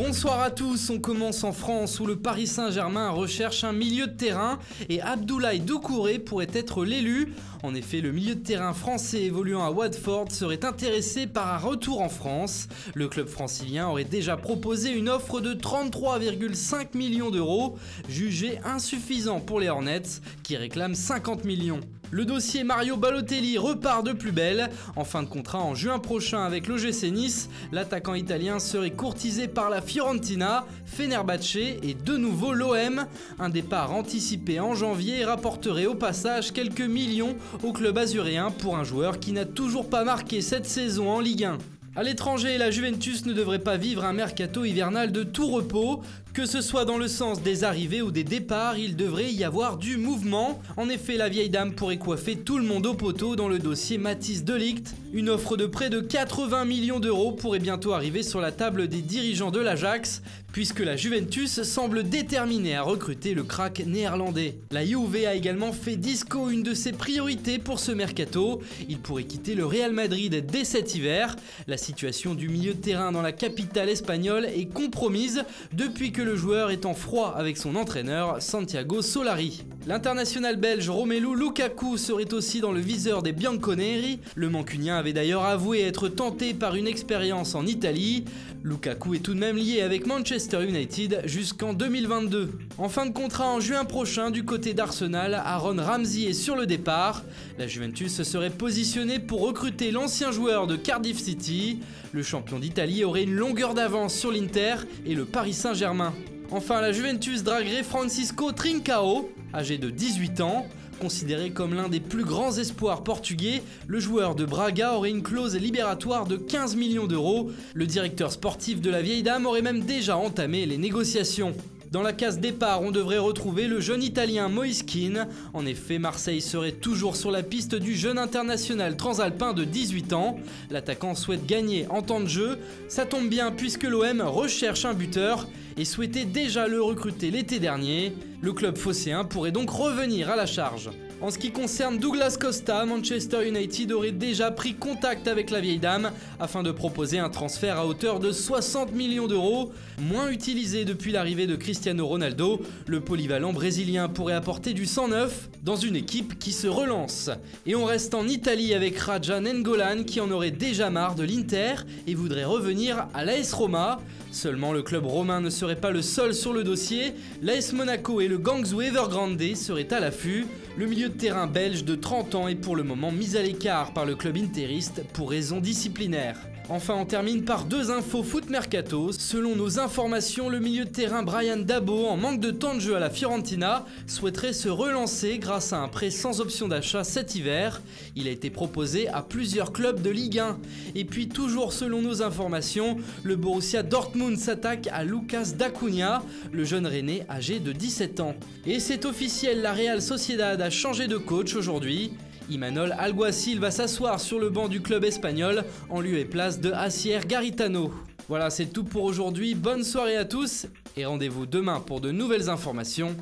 Bonsoir à tous, on commence en France où le Paris Saint-Germain recherche un milieu de terrain et Abdoulaye Doucouré pourrait être l'élu. En effet, le milieu de terrain français évoluant à Watford serait intéressé par un retour en France. Le club francilien aurait déjà proposé une offre de 33,5 millions d'euros, jugée insuffisant pour les Hornets qui réclament 50 millions. Le dossier Mario Balotelli repart de plus belle. En fin de contrat en juin prochain avec l'OGC Nice, l'attaquant italien serait courtisé par la Fiorentina, Fenerbahçe et de nouveau l'OM. Un départ anticipé en janvier rapporterait au passage quelques millions au club azuréen pour un joueur qui n'a toujours pas marqué cette saison en Ligue 1. À l'étranger, la Juventus ne devrait pas vivre un mercato hivernal de tout repos. Que ce soit dans le sens des arrivées ou des départs, il devrait y avoir du mouvement. En effet, la vieille dame pourrait coiffer tout le monde au poteau dans le dossier Matthijs de Ligt. Une offre de près de 80 millions d'euros pourrait bientôt arriver sur la table des dirigeants de l'Ajax, puisque la Juventus semble déterminée à recruter le crack néerlandais. La Juve a également fait d'Isco une de ses priorités pour ce mercato. Il pourrait quitter le Real Madrid dès cet hiver. La situation du milieu de terrain dans la capitale espagnole est compromise depuis que le joueur est en froid avec son entraîneur Santiago Solari. L'international belge Romelu Lukaku serait aussi dans le viseur des Bianconeri. Le Mancunien avait d'ailleurs avoué être tenté par une expérience en Italie. Lukaku est tout de même lié avec Manchester United jusqu'en 2022. En fin de contrat en juin prochain du côté d'Arsenal, Aaron Ramsey est sur le départ. La Juventus serait positionnée pour recruter l'ancien joueur de Cardiff City. Le champion d'Italie aurait une longueur d'avance sur l'Inter et le Paris Saint-Germain. Enfin, la Juventus draguerait Francisco Trincao, âgé de 18 ans. Considéré comme l'un des plus grands espoirs portugais, le joueur de Braga aurait une clause libératoire de 15 millions d'euros. Le directeur sportif de la vieille dame aurait même déjà entamé les négociations. Dans la case départ, on devrait retrouver le jeune italien Moise Kean. En effet, Marseille serait toujours sur la piste du jeune international transalpin de 18 ans. L'attaquant souhaite gagner en temps de jeu. Ça tombe bien puisque l'OM recherche un buteur et souhaitait déjà le recruter l'été dernier. Le club phocéen pourrait donc revenir à la charge. En ce qui concerne Douglas Costa, Manchester United aurait déjà pris contact avec la vieille dame afin de proposer un transfert à hauteur de 60 millions d'euros. Moins utilisé depuis l'arrivée de Cristiano Ronaldo, le polyvalent brésilien pourrait apporter du sang neuf dans une équipe qui se relance. Et on reste en Italie avec Raja Nainggolan qui en aurait déjà marre de l'Inter et voudrait revenir à l'AS Roma. Seulement le club romain ne serait pas le seul sur le dossier, l'AS Monaco et le Guangzhou Evergrande seraient à l'affût. Le milieu de terrain belge de 30 ans est pour le moment mis à l'écart par le club interiste pour raisons disciplinaires. Enfin, on termine par deux infos foot mercato. Selon nos informations, le milieu de terrain Brian Dabo, en manque de temps de jeu à la Fiorentina, souhaiterait se relancer grâce à un prêt sans option d'achat cet hiver. Il a été proposé à plusieurs clubs de Ligue 1. Et puis, toujours selon nos informations, le Borussia Dortmund s'attaque à Lucas D'Acunha, le jeune Rennais âgé de 17 ans. Et c'est officiel, la Real Sociedad a changé de coach aujourd'hui. Imanol Alguacil va s'asseoir sur le banc du club espagnol en lieu et place de Asier Garitano. Voilà, c'est tout pour aujourd'hui. Bonne soirée à tous et rendez-vous demain pour de nouvelles informations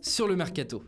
sur le Mercato.